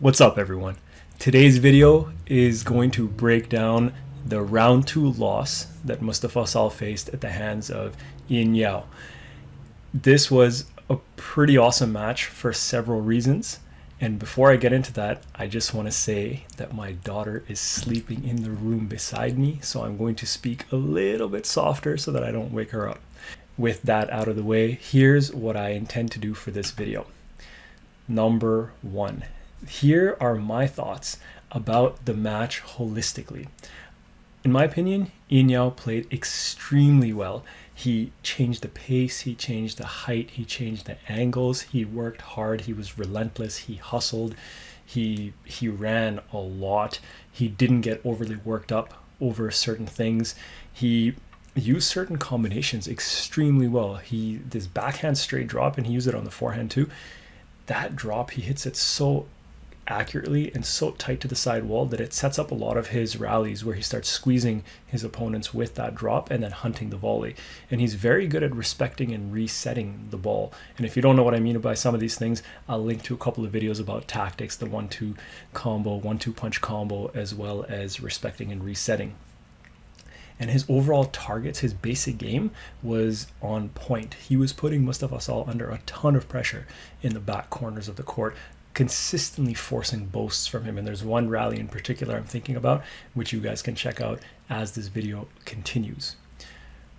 What's up, everyone? Today's video is going to break down the round 2 loss that Mostafa Asal faced at the hands of Eain Yow. This was a pretty awesome match for several reasons, and before I get into that, I just want to say that my daughter is sleeping in the room beside me, so I'm going to speak a little bit softer so that I don't wake her up. With that out of the way, here's what I intend to do for this video. Number 1. Here are my thoughts about the match holistically. In my opinion, Eain Yow played extremely well. He changed the pace, he changed the height, he changed the angles, he worked hard, he was relentless, he hustled, he ran a lot, he didn't get overly worked up over certain things. He used certain combinations extremely well. This backhand straight drop, and he used it on the forehand too. That drop, he hits it so accurately and so tight to the side wall that it sets up a lot of his rallies where he starts squeezing his opponents with that drop and then hunting the volley. And he's very good at respecting and resetting the ball. And if you don't know what I mean by some of these things, I'll link to a couple of videos about tactics, the 1-2 combo, 1-2 punch combo, as well as respecting and resetting. And his overall targets, his basic game was on point. He was putting Mostafa Asal under a ton of pressure in the back corners of the court, consistently forcing boasts from him. And there's one rally in particular I'm thinking about, which you guys can check out as this video continues.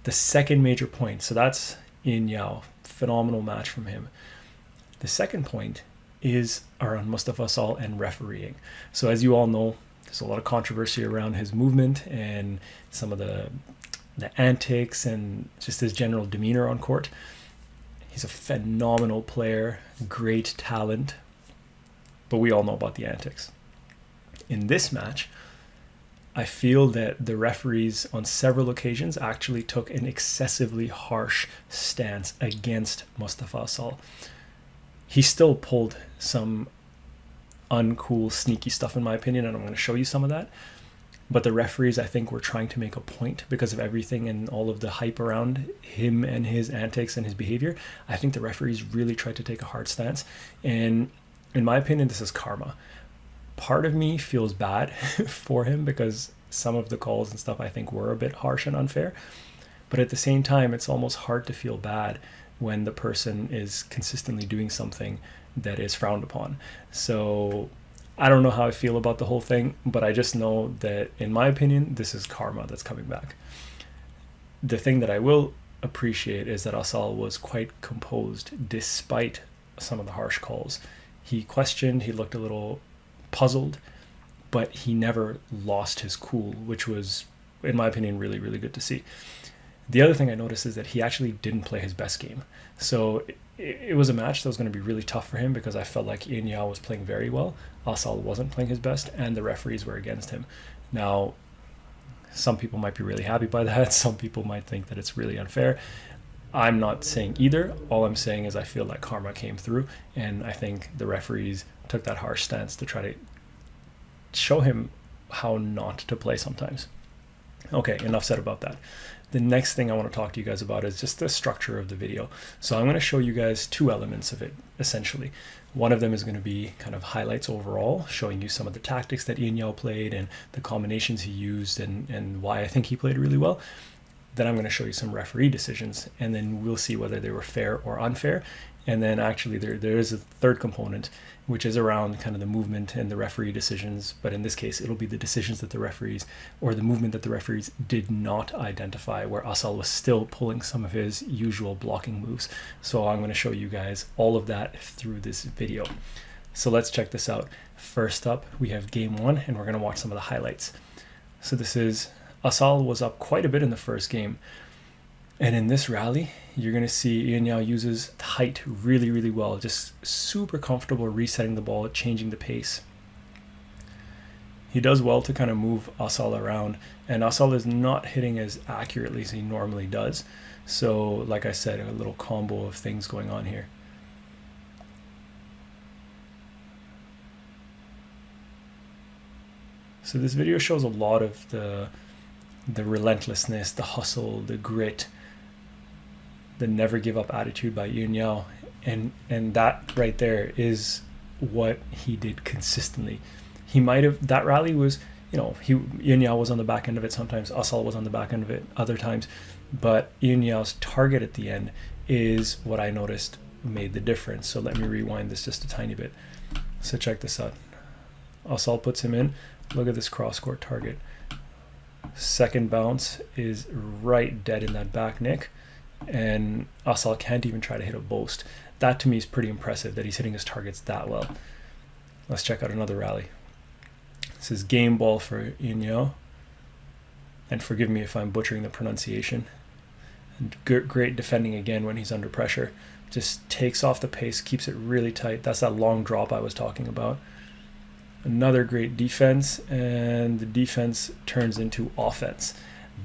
The second major point, so that's Eain Yow, phenomenal match from him. The second point is around Mostafa Asal and refereeing. So as you all know, there's a lot of controversy around his movement and some of the antics and just his general demeanor on court. He's a phenomenal player, great talent, but we all know about the antics. In this match, I feel that the referees on several occasions actually took an excessively harsh stance against Mostafa Asal. He still pulled some uncool, sneaky stuff in my opinion, and I'm going to show you some of that. But the referees, I think, were trying to make a point because of everything and all of the hype around him and his antics and his behavior. I think the referees really tried to take a hard stance, and in my opinion, this is karma. Part of me feels bad for him because some of the calls and stuff I think were a bit harsh and unfair, but at the same time, it's almost hard to feel bad when the person is consistently doing something that is frowned upon. So I don't know how I feel about the whole thing, but I just know that in my opinion, this is karma that's coming back. The thing that I will appreciate is that Asal was quite composed despite some of the harsh calls. He questioned, he looked a little puzzled, but he never lost his cool, which was, in my opinion, really, really good to see. The other thing I noticed is that he actually didn't play his best game. So it was a match that was going to be really tough for him because I felt like Eain Yow was playing very well. Asal wasn't playing his best, and the referees were against him. Now, some people might be really happy by that. Some people might think that it's really unfair. I'm not saying either. All I'm saying is I feel like karma came through, and I think the referees took that harsh stance to try to show him how not to play sometimes. Okay, enough said about that. The next thing I want to talk to you guys about is just the structure of the video. So I'm going to show you guys two elements of it, essentially. One of them is going to be kind of highlights overall, showing you some of the tactics that Eain Yow played and the combinations he used and why I think he played really well. Then I'm going to show you some referee decisions, and then we'll see whether they were fair or unfair. And then actually there is a third component, which is around kind of the movement and the referee decisions. But in this case, it'll be the decisions that the referees, or the movement that the referees did not identify, where Asal was still pulling some of his usual blocking moves. So I'm going to show you guys all of that through this video. So let's check this out. First up, we have game 1, and we're going to watch some of the highlights. So this is, Asal was up quite a bit in the first game. And in this rally, you're going to see Eain Yow uses height really, really well. Just super comfortable resetting the ball, changing the pace. He does well to kind of move Asal around. And Asal is not hitting as accurately as he normally does. So, like I said, a little combo of things going on here. So this video shows a lot of the relentlessness, the hustle, the grit, the never give up attitude by Eain Yow, and that right there is what he did consistently. He might have, that rally was, Eain Yow was on the back end of it sometimes, Asal was on the back end of it other times, but Eain Yow's target at the end is what I noticed made the difference. So let me rewind this just a tiny bit. So check this out. Asal puts him in. Look at this cross court target. Second bounce is right dead in that back nick, and Asal can't even try to hit a boast. That to me is pretty impressive that he's hitting his targets that well. Let's check out another rally. This is game ball for Eain Yow, and forgive me if I'm butchering the pronunciation. And great defending again when he's under pressure. Just takes off the pace, keeps it really tight. That's that long drop I was talking about. Another great defense, and the defense turns into offense.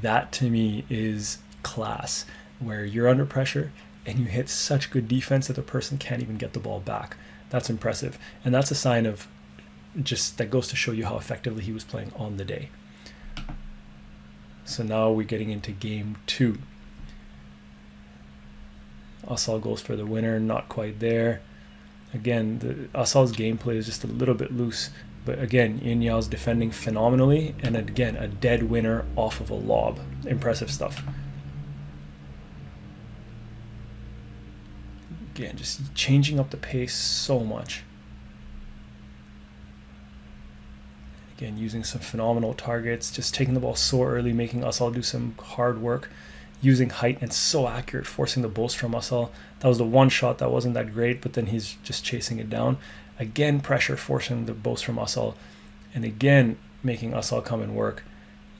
That to me is class, where you're under pressure and you hit such good defense that the person can't even get the ball back. That's impressive, and that's a sign of just, that goes to show you how effectively he was playing on the day. So now we're getting into game 2. Asal goes for the winner, not quite there. Again, Asal's gameplay is just a little bit loose, but again, Eain Yow's defending phenomenally, and again, a dead winner off of a lob. Impressive stuff. Again, just changing up the pace so much. Again, using some phenomenal targets, just taking the ball so early, making Asal do some hard work, using height, and so accurate, forcing the boast from Asal. That was the one shot that wasn't that great, but then he's just chasing it down. Again, pressure, forcing the boast from Asal, and again, making Asal come and work.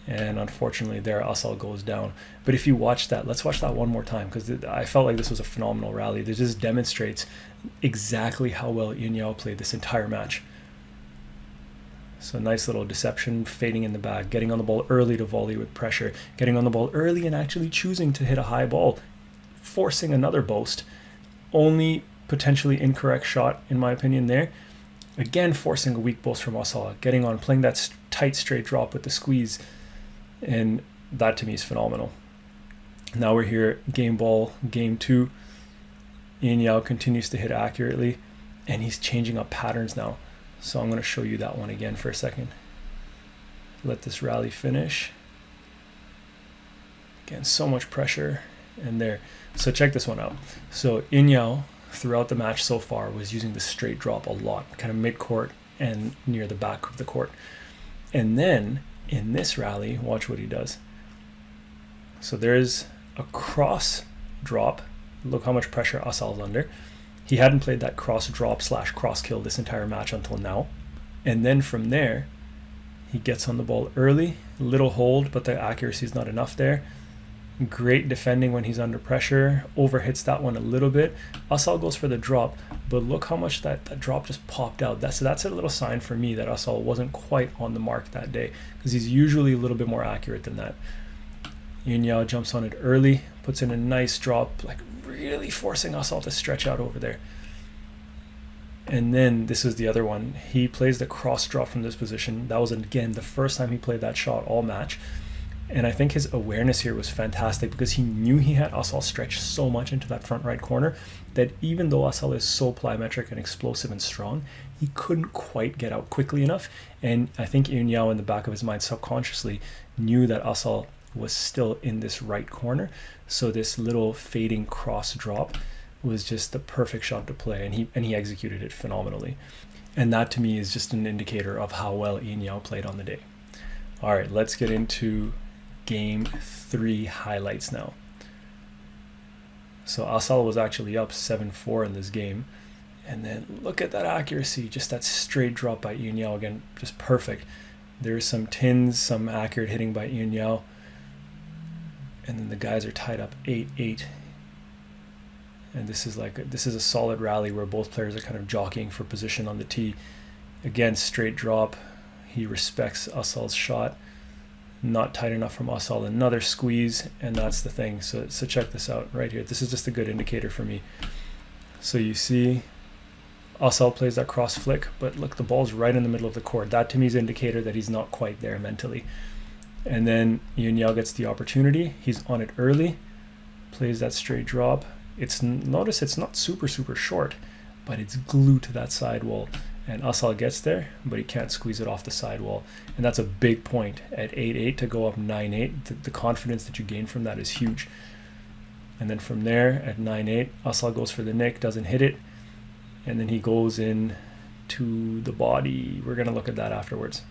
And unfortunately there, Asal goes down. But if you watch that, let's watch that one more time, because I felt like this was a phenomenal rally. It just demonstrates exactly how well Eain Yow played this entire match. So nice little deception, fading in the back, getting on the ball early to volley with pressure, getting on the ball early and actually choosing to hit a high ball, forcing another boast. Only potentially incorrect shot, in my opinion, there. Again, forcing a weak boast from Asal, getting on, playing that tight straight drop with the squeeze, and that to me is phenomenal. Now we're here, game ball, game 2. Eain Yow continues to hit accurately, and he's changing up patterns now. So I'm going to show you that one again for a second. Let this rally finish. Again, so much pressure, and there. So check this one out. So Eain Yow, throughout the match so far, was using the straight drop a lot, kind of mid-court and near the back of the court. And then in this rally, watch what he does. So there's a cross drop. Look how much pressure Asal's under. He hadn't played that cross drop / cross kill this entire match until now. And then from there, he gets on the ball early, little hold, but the accuracy is not enough there. Great defending when he's under pressure, overhits that one a little bit. Asal goes for the drop, but look how much that drop just popped out. That's a little sign for me that Asal wasn't quite on the mark that day, because he's usually a little bit more accurate than that. Eain Yow jumps on it early, puts in a nice drop, like really forcing Asal to stretch out over there. And then this is the other one. He plays the cross drop from this position. That was, again, the first time he played that shot all match. And I think his awareness here was fantastic, because he knew he had Asal stretched so much into that front right corner that even though Asal is so plyometric and explosive and strong, he couldn't quite get out quickly enough. And I think Eain Yow, in the back of his mind, subconsciously knew that Asal was still in this right corner. So this little fading cross drop was just the perfect shot to play, and he executed it phenomenally. And that to me is just an indicator of how well Eain Yow played on the day. All right, let's get into game 3 highlights now. So Asal was actually up 7-4 in this game, and then look at that accuracy, just that straight drop by Eain Yow, again, just perfect. There's some tins, some accurate hitting by Eain Yow, and then the guys are tied up 8-8. And this is a solid rally where both players are kind of jockeying for position on the tee. Again, straight drop. He respects Asal's shot. Not tight enough from Asal. Another squeeze, and that's the thing. So check this out right here. This is just a good indicator for me. So you see Asal plays that cross flick, but look, the ball's right in the middle of the court. That to me is an indicator that he's not quite there mentally. And then Eain Yow gets the opportunity. He's on it early, plays that straight drop. Notice it's not super short, but it's glued to that side wall. And Asal gets there, but he can't squeeze it off the sidewall. And that's a big point. At 8-8 to go up 9-8, the confidence that you gain from that is huge. And then from there, at 9-8, Asal goes for the nick, doesn't hit it. And then he goes in to the body. We're going to look at that afterwards.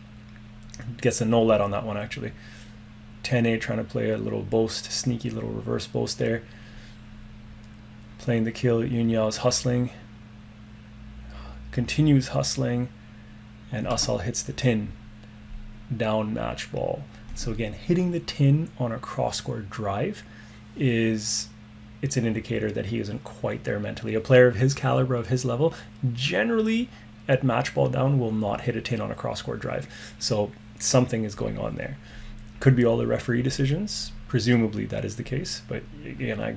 Gets a no let on that one, actually. 10-8, trying to play a little boast, sneaky little reverse boast there. Playing the kill, Eain Yow is hustling. Continues hustling, and Asal hits the tin. Down match ball. So again, hitting the tin on a cross-court drive it's an indicator that he isn't quite there mentally. A player of his caliber, of his level, generally at match ball down will not hit a tin on a cross-court drive. So something is going on there. Could be all the referee decisions. Presumably that is the case, but again, I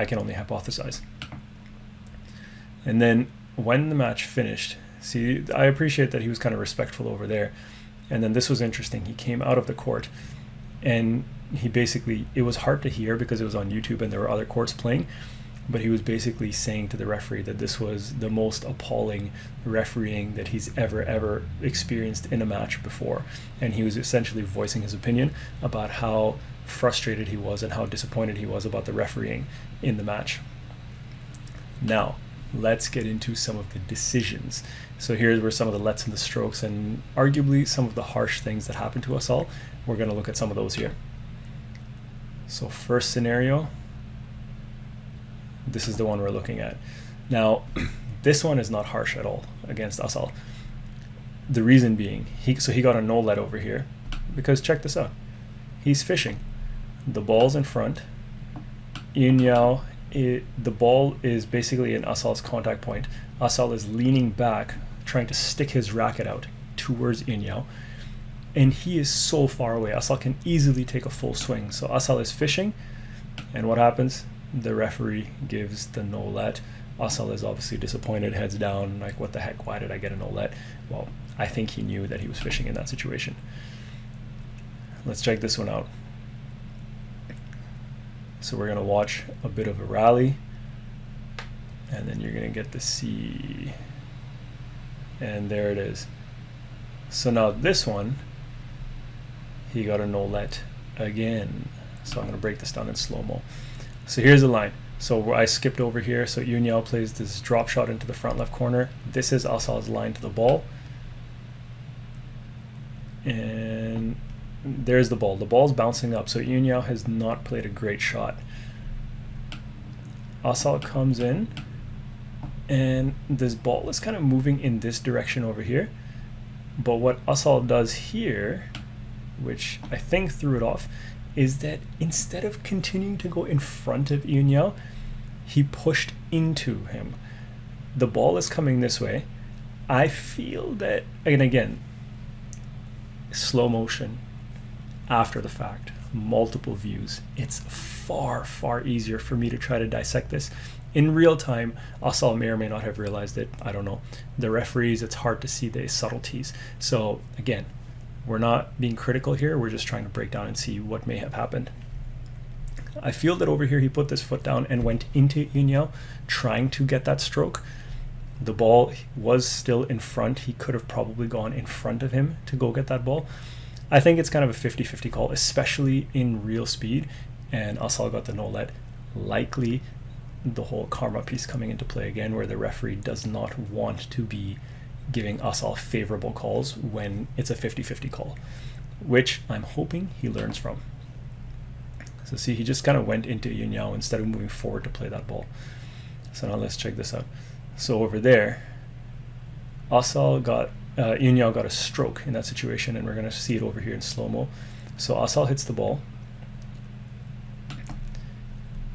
can only hypothesize. And then when the match finished, see, I appreciate that he was kind of respectful over there. And then this was interesting. He came out of the court and he basically, it was hard to hear because it was on YouTube and there were other courts playing, but he was basically saying to the referee that this was the most appalling refereeing that he's ever experienced in a match before. And he was essentially voicing his opinion about how frustrated he was and how disappointed he was about the refereeing in the match. Now, let's get into some of the decisions. So here's where some of the lets and the strokes and arguably some of the harsh things that happened to us all. We're going to look at some of those here. So first scenario, this is the one we're looking at. Now, this one is not harsh at all against Asal. The reason being, he got a no let over here because check this out. He's fishing. The ball's in front. Eain Yow, the ball is basically in Asal's contact point. Asal is leaning back, trying to stick his racket out towards Eain Yow. And he is so far away. Asal can easily take a full swing. So Asal is fishing. And what happens? The referee gives the no let. Asal is obviously disappointed, heads down, like, what the heck, why did I get a no let? Well, I think he knew that he was fishing in that situation. Let's check this one out. So we're going to watch a bit of a rally, and then you're going to get to see, and there it is. So now this one, he got a no let again. So I'm going to break this down in slow-mo. So here's the line. So I skipped over here. So Eain Yow plays this drop shot into the front left corner. This is Asal's line to the ball. And there's the ball. The ball's bouncing up. So Eain Yow has not played a great shot. Asal comes in, and this ball is kind of moving in this direction over here. But what Asal does here, which I think threw it off, is that instead of continuing to go in front of Eain Yow, he pushed into him. The ball is coming this way. I feel that, and again, slow motion, after the fact, multiple views. It's far easier for me to try to dissect this. In real time, Asal may or may not have realized it. I don't know. The referees, it's hard to see the subtleties. So again, we're not being critical here. We're just trying to break down and see what may have happened. I feel that over here he put this foot down and went into Eain Yow, trying to get that stroke. The ball was still in front. He could have probably gone in front of him to go get that ball. I think it's kind of a 50-50 call, especially in real speed. And Asal got the no let. Likely the whole karma piece coming into play again, where the referee does not want to be giving Asal favorable calls when it's a 50-50 call, which I'm hoping he learns from. So see, he just kind of went into Eain Yow instead of moving forward to play that ball. So now let's check this out. So over there, Asal got, Eain Yow got a stroke in that situation, and we're going to see it over here in slow-mo. So Asal hits the ball,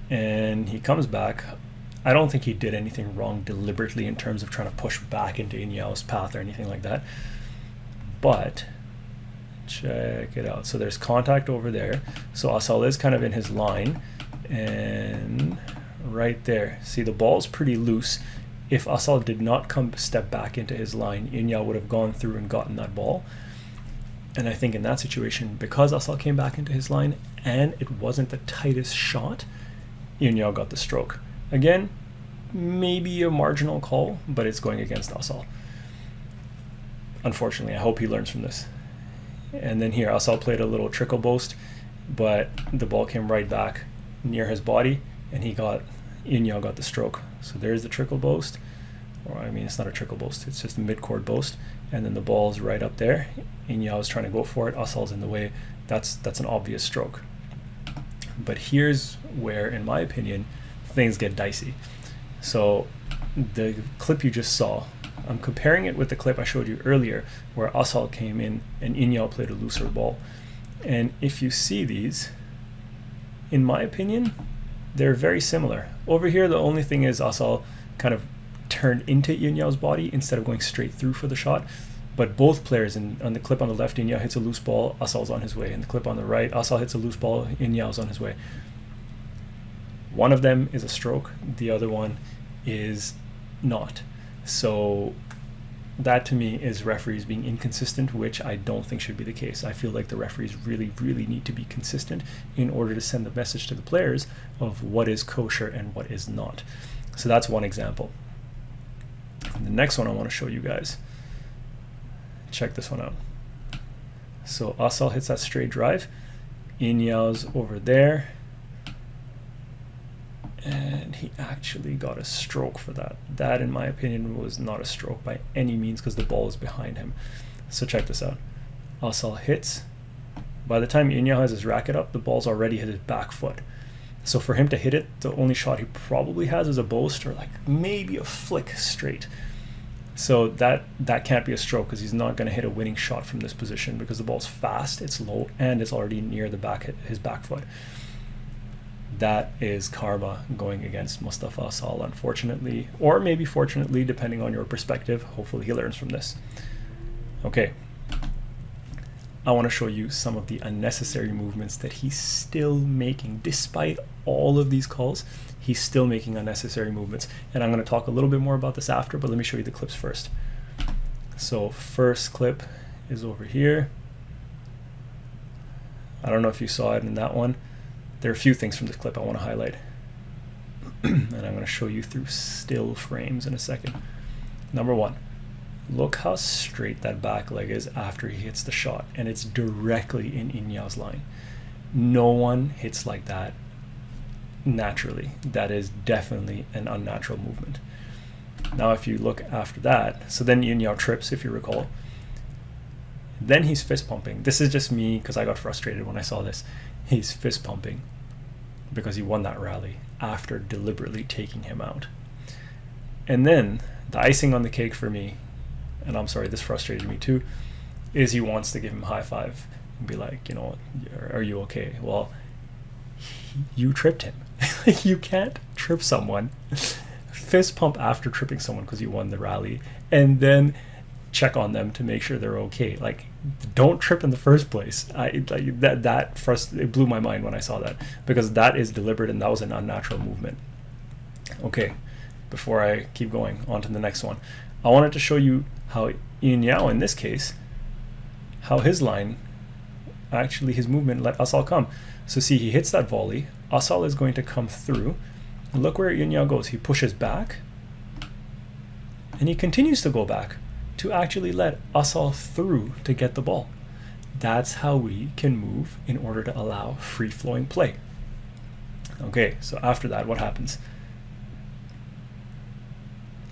and he comes back. I don't think he did anything wrong deliberately in terms of trying to push back into Eain Yow's path or anything like that. But check it out. So there's contact over there. So Asal is kind of in his line, and right there, see, the ball's pretty loose. If Asal did not step back into his line, Eain Yow would have gone through and gotten that ball. And I think in that situation, because Asal came back into his line and it wasn't the tightest shot, Eain Yow got the stroke. Again, maybe a marginal call, but it's going against Asal. unfortunately. I hope he learns from this. And then here, Asal played a little trickle boast, but the ball came right back near his body, and Eain Yow got the stroke. So there's the trickle boast, or I mean, it's not a trickle boast, it's just a mid-court boast, and then the ball's right up there. Eain Yow is trying to go for it, Asal's in the way. That's an obvious stroke. But here's where, in my opinion, things get dicey. So the clip you just saw, I'm comparing it with the clip I showed you earlier where Asal came in and Eain Yow played a looser ball. And if you see these, in my opinion, they're very similar. Over here, the only thing is Asal kind of turned into Eain Yow's body instead of going straight through for the shot. But both players, on the clip on the left, Eain Yow hits a loose ball, Asal's on his way. In the clip on the right, Asal hits a loose ball, Eain Yow's on his way. One of them is a stroke, the other one is not. So that to me is referees being inconsistent, which I don't think should be the case. I feel like the referees really, really need to be consistent in order to send the message to the players of what is kosher and what is not. So that's one example. And the next one I want to show you guys. Check this one out. So Asal hits that straight drive. Eain Yow's over there. And he actually got a stroke for that. That, in my opinion, was not a stroke by any means because the ball is behind him. So check this out. Asal hits. By the time Eain Yow has his racket up, the ball's already hit his back foot. So for him to hit it, the only shot he probably has is a boast or like maybe a flick straight. So that can't be a stroke because he's not going to hit a winning shot from this position because the ball's fast, it's low, and it's already near the back, his back foot. That is karma going against Mostafa Asal, unfortunately, or maybe fortunately, depending on your perspective. Hopefully he learns from this. Okay, I want to show you some of the unnecessary movements that he's still making. Despite all of these calls, he's still making unnecessary movements. And I'm going to talk a little bit more about this after, but let me show you the clips first. So first clip is over here. I don't know if you saw it in that one. There are a few things from this clip I want to highlight. And I'm going to show you through still frames in a second. Number one, look how straight that back leg is after he hits the shot. And it's directly in Eain Yow's line. No one hits like that naturally. That is definitely an unnatural movement. Now if you look after that, so then Eain Yow trips, if you recall. Then he's fist pumping. This is just me because I got frustrated when I saw this. He's fist pumping because he won that rally after deliberately taking him out. And then the icing on the cake for me, and I'm sorry, this frustrated me too, is he wants to give him a high five and be like, you know, are you okay? Well, you tripped him. You can't trip someone, fist pump after tripping someone because you won the rally, and then check on them to make sure they're okay. Like, don't trip in the first place. It blew my mind when I saw that because that is deliberate and that was an unnatural movement. Okay, before I keep going on to the next one, I wanted to show you how Eain Yow, in this case, how his line, actually his movement let Asal come. So see, he hits that volley, Asal is going to come through, and look where Eain Yow goes. He pushes back, and he continues to go back to actually let Asal through to get the ball. That's how we can move in order to allow free-flowing play. Okay, so after that, what happens?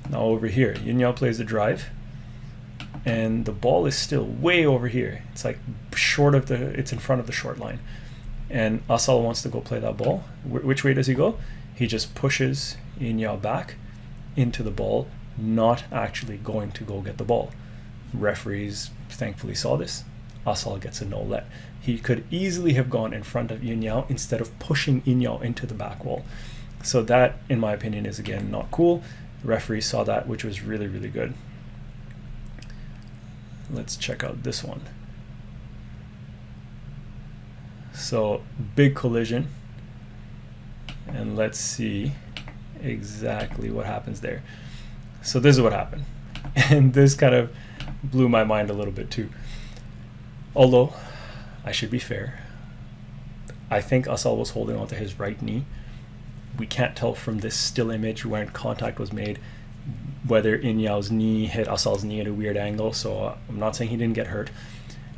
Now over here, Eain Yow plays the drive, and the ball is still way over here. It's like it's in front of the short line. And Asal wants to go play that ball. Which way does he go? He just pushes Eain Yow back into the ball, not actually going to go get the ball. Referees thankfully saw this. Asal gets a no let. He could easily have gone in front of Eain Yow instead of pushing Eain Yow into the back wall. So that, in my opinion, is again not cool. The referees saw that, which was really, really good. Let's check out this one. So big collision, and let's see exactly what happens there. So this is what happened, and this kind of blew my mind a little bit too. Although I should be fair, I think Asal was holding onto his right knee. We can't tell from this still image when contact was made. whether Eain Yow's knee hit Asal's knee at a weird angle, so I'm not saying he didn't get hurt.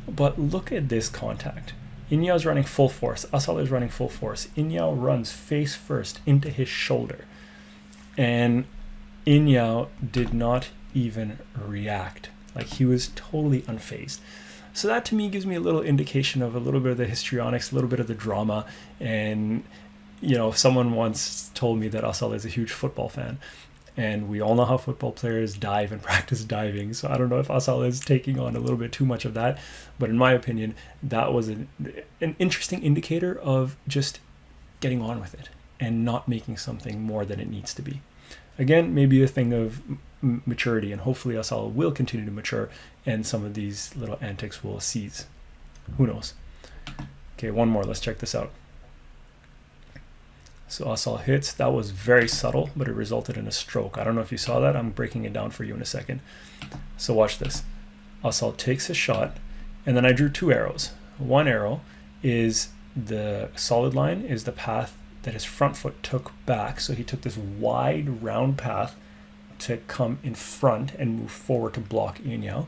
But look at this contact. Eain Yow's running full force. Asal is running full force. Eain Yow runs face first into his shoulder. And Eain Yow did not even react. Like, he was totally unfazed. So that to me gives me a little indication of a little bit of the histrionics, a little bit of the drama. And, you know, someone once told me that Asal is a huge football fan. And we all know how football players dive and practice diving. So I don't know if Asal is taking on a little bit too much of that. But in my opinion, that was an interesting indicator of just getting on with it and not making something more than it needs to be. Again, maybe a thing of maturity, and hopefully Asal will continue to mature and some of these little antics will cease. Who knows? Okay, one more. Let's check this out. So Asal hits. That was very subtle, but it resulted in a stroke. I don't know if you saw that. I'm breaking it down for you in a second. So watch this. Asal takes his shot, and then I drew two arrows. One arrow is the solid line, is the path that his front foot took back. So he took this wide round path to come in front and move forward to block Eain Yow.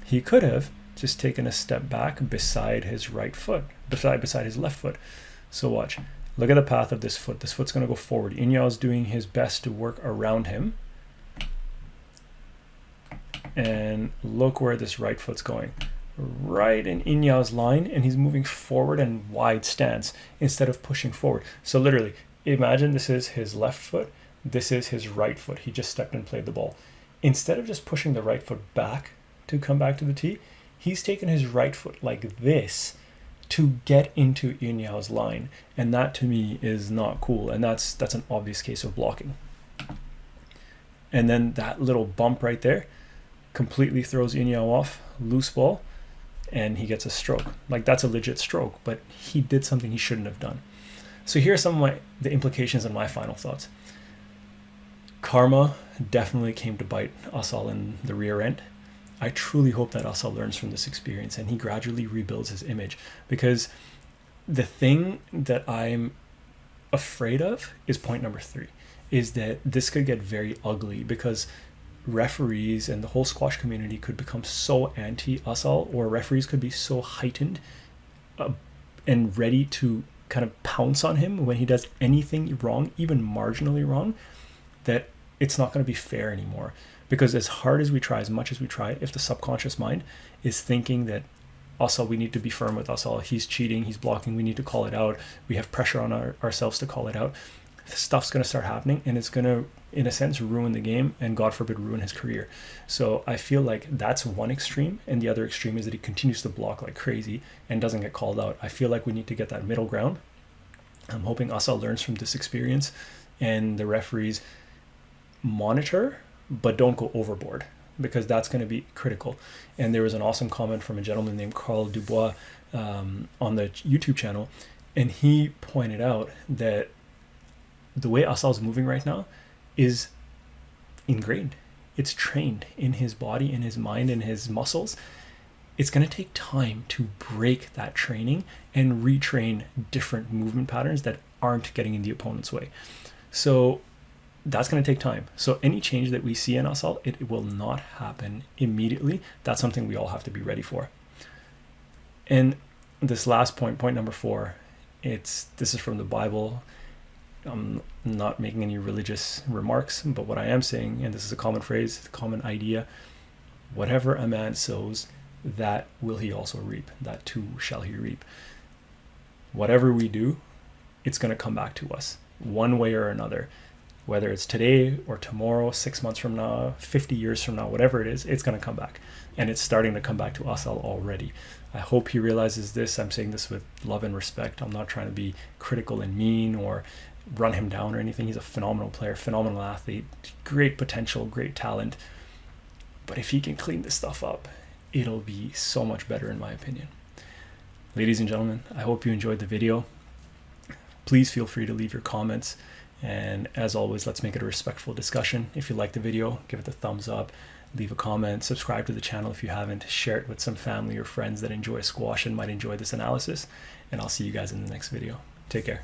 He could have just taken a step back beside his right foot, beside his left foot. So watch. Look at the path of this foot. This foot's going to go forward. Eain Yow is doing his best to work around him. And look where this right foot's going. Right in Eain Yow's line, and he's moving forward in wide stance instead of pushing forward. So literally, imagine this is his left foot, this is his right foot. He just stepped and played the ball. Instead of just pushing the right foot back to come back to the tee, he's taken his right foot like this to get into Eain Yow's line. And that to me is not cool, and that's an obvious case of blocking. And then that little bump right there completely throws Eain Yow off, loose ball, and he gets a stroke. Like, that's a legit stroke, but he did something he shouldn't have done. So here are some of the implications and my final thoughts. Karma definitely came to bite Asal in the rear end. I truly hope that Asal learns from this experience and he gradually rebuilds his image, because the thing that I'm afraid of is point number 3, is that this could get very ugly, because referees and the whole squash community could become so anti-Asal, or referees could be so heightened and ready to kind of pounce on him when he does anything wrong, even marginally wrong, that it's not going to be fair anymore. Because as hard as we try, as much as we try, if the subconscious mind is thinking that Asal, we need to be firm with Asal, he's cheating, he's blocking, we need to call it out, we have pressure on ourselves to call it out, stuff's going to start happening, and it's going to, in a sense, ruin the game, and God forbid ruin his career. So I feel like that's one extreme, and the other extreme is that he continues to block like crazy and doesn't get called out. I feel like we need to get that middle ground. I'm hoping Asal learns from this experience and the referees monitor but don't go overboard, because that's going to be critical. And there was an awesome comment from a gentleman named Carl Dubois on the YouTube channel, and he pointed out that the way Asal's moving right now is ingrained. It's trained in his body, in his mind, in his muscles. It's going to take time to break that training and retrain different movement patterns that aren't getting in the opponent's way. So that's going to take time. So any change that we see in Asal, it will not happen immediately. That's something we all have to be ready for. And this last point, point number 4, this is from the Bible. I'm not making any religious remarks, but what I am saying, and this is a common phrase, a common idea, whatever a man sows, that will he also reap. That too shall he reap. Whatever we do, it's going to come back to us one way or another. Whether it's today or tomorrow, 6 months from now, 50 years from now, whatever it is, it's going to come back. And it's starting to come back to Asal already. I hope he realizes this. I'm saying this with love and respect. I'm not trying to be critical and mean or run him down or anything. He's a phenomenal player, phenomenal athlete, great potential, great talent. But if he can clean this stuff up, it'll be so much better in my opinion. Ladies and gentlemen, I hope you enjoyed the video. Please feel free to leave your comments. And as always, let's make it a respectful discussion. If you like the video, give it the thumbs up, leave a comment, subscribe to the channel if you haven't, share it with some family or friends that enjoy squash and might enjoy this analysis. And I'll see you guys in the next video. Take care.